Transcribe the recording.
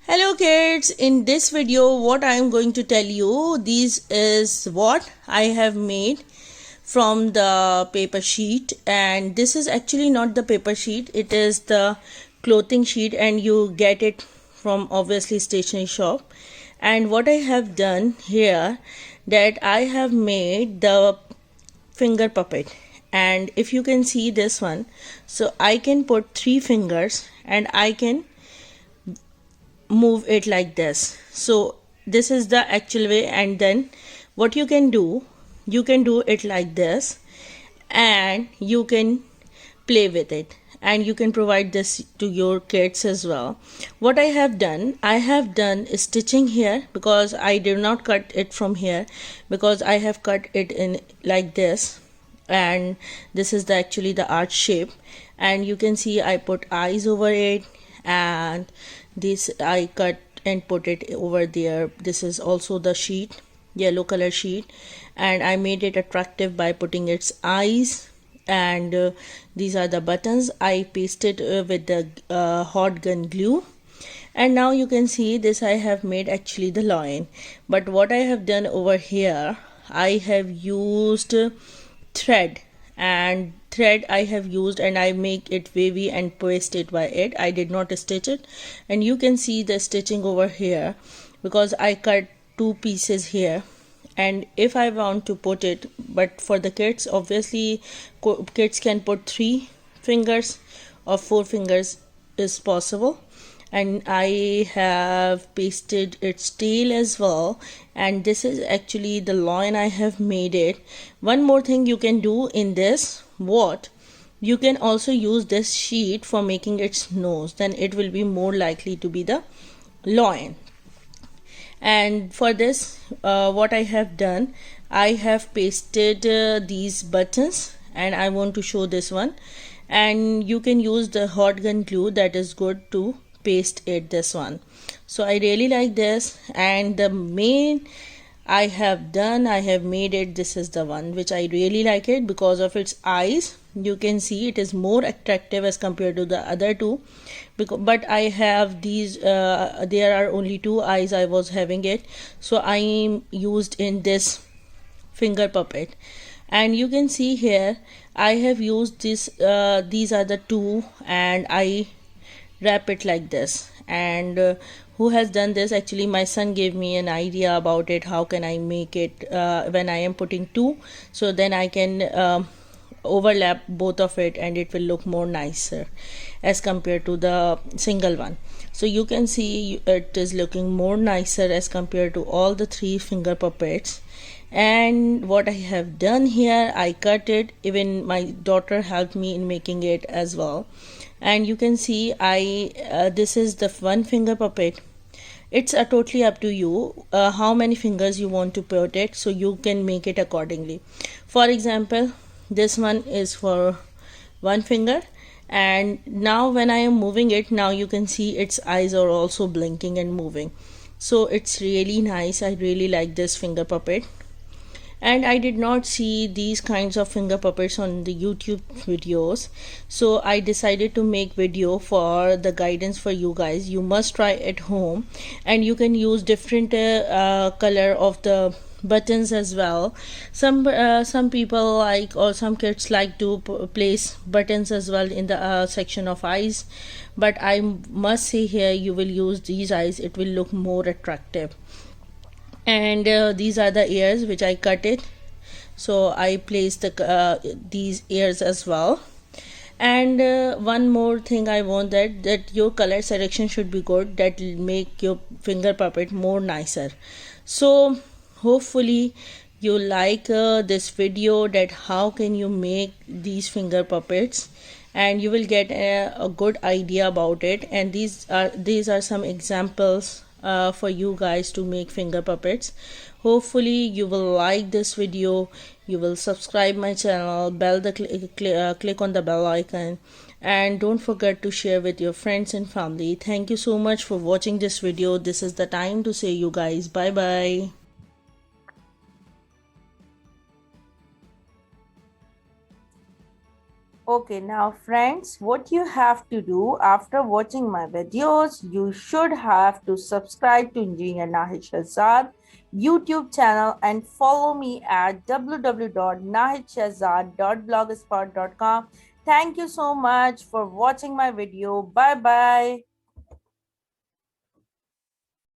Hello kids, in this video what I am going to tell you, this is what I have made from the paper sheet, and this is actually not the paper sheet, it is the clothing sheet and you get it from obviously stationery shop. And what I have done here, that I have made the finger puppet, and if you can see this one, so I can put 3 fingers and I can move it like this. So this is the actual way, and then what you can do, you can do it like this and you can play with it, and you can provide this to your kids as well. What I have done stitching here, because I did not cut it from here, because I have cut it in like this, and this is the actually the arch shape, and you can see I put eyes over it, and this I cut and put it over there. This is also the sheet, yellow color sheet, and I made it attractive by putting its eyes, and these are the buttons. I pasted with the hot gun glue, and now you can see this I have made actually the lion. But what I have done over here, I have used thread, and thread I have used, and I make it wavy and paste it by it. I did not stitch it, and you can see the stitching over here because I cut 2 pieces here. And if I want to put it, but for the kids, obviously kids can put 3 fingers or 4 fingers is possible, and I have pasted its tail as well, and this is actually the lion I have made it. One more thing you can do in this, what you can also use this sheet for making its nose, then it will be more likely to be the lion. And for this what I have done, I have pasted these buttons, and I want to show this one, and you can use the hot gun glue, that is good to paste it this one. So I really like this, and the main I have made it, this is the one which I really like it because of its eyes. You can see it is more attractive as compared to the other two, but I have these there are only 2 eyes I was having it, so I used in this finger puppet. And you can see here I have used this these are the 2, and I wrap it like this. And who has done this? Actually my son gave me an idea about it, how can I make it when I am putting 2, so then I can overlap both of it, and it will look more nicer as compared to the single one. So you can see it is looking more nicer as compared to all the 3 finger puppets. And what I have done here, I cut it, even my daughter helped me in making it as well. And you can see I this is the 1 finger puppet. It's totally up to you how many fingers you want to put it, so you can make it accordingly. For example, this one is for 1 finger, and now when I am moving it, now you can see its eyes are also blinking and moving. So it's really nice. I really like this finger puppet, and I did not see these kinds of finger puppets on the YouTube videos, so I decided to make video for the guidance for you guys. You must try at home, and you can use different color of the buttons as well. Some people like, or some kids like to place buttons as well in the section of eyes, but I must say here you will use these eyes, it will look more attractive. And these are the ears which I cut it, so I placed the these ears as well. And one more thing I want, that your color selection should be good, that will make your finger puppet more nicer. So hopefully you like this video, that how can you make these finger puppets, and you will get a good idea about it. And these are some examples for you guys to make finger puppets. Hopefully you will like this video, you will subscribe my channel, click on the bell icon, and don't forget to share with your friends and family. Thank you so much for watching this video. This is the time to say you guys bye bye. Okay, now friends, what you have to do after watching my videos, you should have to subscribe to Engineer Nahid Shahzad YouTube channel and follow me at www.nahidshahzad.blogspot.com. Thank you so much for watching my video. Bye bye.